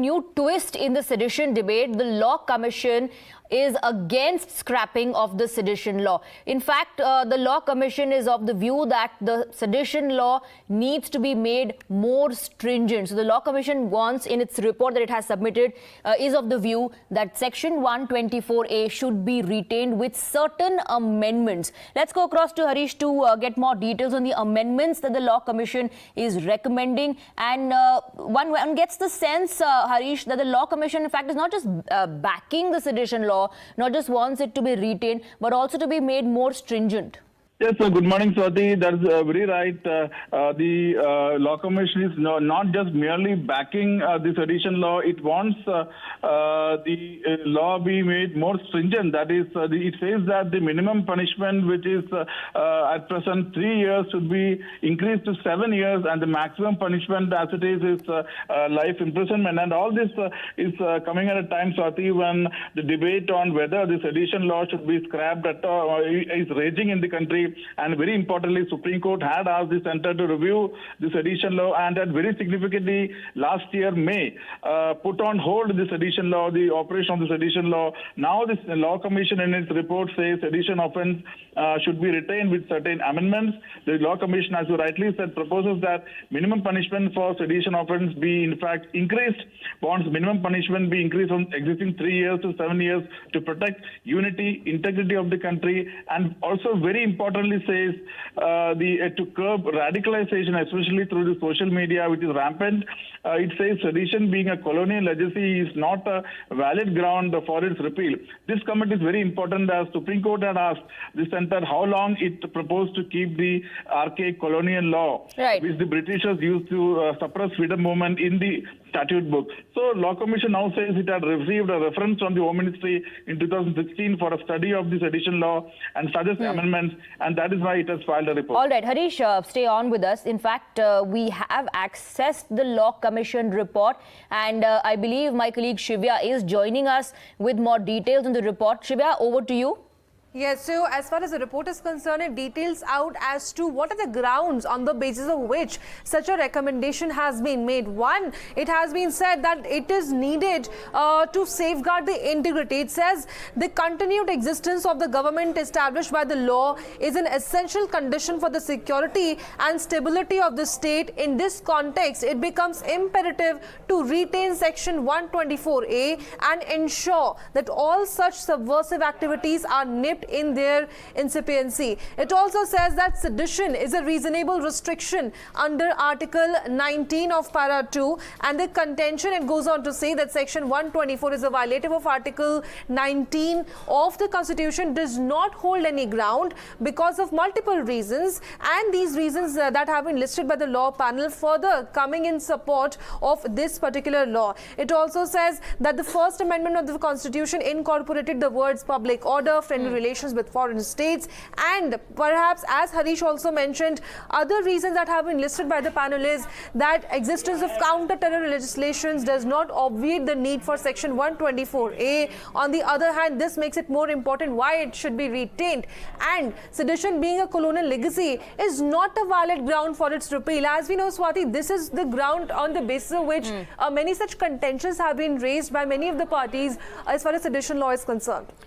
new twist in the sedition debate. The Law Commission is against scrapping of the sedition law. In fact, the Law Commission is of the view that the sedition law needs to be made more stringent. So the Law Commission wants, in its report that it has submitted, is of the view that Section 124A should be retained with certain amendments. Let's go across to Harish to get more details on the amendments that the Law Commission is recommending. And one gets the sense, Harish, that the Law Commission, in fact, is not just backing the sedition law, not just wants it to be retained, but also to be made more stringent. Yes, good morning, Swati. That's very right. The Law Commission is not just merely backing the sedition law. It wants the law be made more stringent. That is, it says that the minimum punishment, which is at present 3 years, should be increased to 7 years, and the maximum punishment as it is life imprisonment. And all this is coming at a time, Swati, when the debate on whether the sedition law should be scrapped at all is raging in the country. And very importantly, Supreme Court had asked the centre to review the sedition law, and had very significantly last year May put on hold the sedition law, the operation of the sedition law. Now this Law Commission in its report says sedition offence should be retained with certain amendments. The Law Commission, as you rightly said, proposes that minimum punishment for sedition offence be in fact increased. Wants minimum punishment be increased from existing 3 years to 7 years to protect unity, integrity of the country, and also very importantly says to curb radicalization, especially through the social media, which is rampant. It says sedition being a colonial legacy is not a valid ground for its repeal. This comment is very important, as Supreme Court had asked the centre how long it proposed to keep the archaic colonial law, which the Britishers used to suppress freedom movement in the statute book. So Law Commission now says it had received a reference from the Home Ministry in 2016 for a study of the sedition law and suggests amendments, and that is why it has filed a report. All right, Harish, stay on with us. In fact, we have accessed the Law Commission report, and I believe my colleague Shivya is joining us with more details on the report. Shivya, over to you. Yes, so as far as the report is concerned, it details out as to what are the grounds on the basis of which such a recommendation has been made. One, it has been said that it is needed to safeguard the integrity. It says the continued existence of the government established by the law is an essential condition for the security and stability of the state. In this context, it becomes imperative to retain Section 124A and ensure that all such subversive activities are nipped in their incipiency. It also says that sedition is a reasonable restriction under Article 19 of Para 2, and the contention, it goes on to say that Section 124 is a violative of Article 19 of the Constitution, does not hold any ground because of multiple reasons, and these reasons that have been listed by the law panel further coming in support of this particular law. It also says that the First Amendment of the Constitution incorporated the words public order, friendly relations with foreign states, and perhaps, as Harish also mentioned, other reasons that have been listed by the panel is that existence of counter-terror legislations does not obviate the need for Section 124A. On the other hand, this makes it more important why it should be retained, and sedition being a colonial legacy is not a valid ground for its repeal. As we know, Swati, this is the ground on the basis of which many such contentions have been raised by many of the parties as far as sedition law is concerned.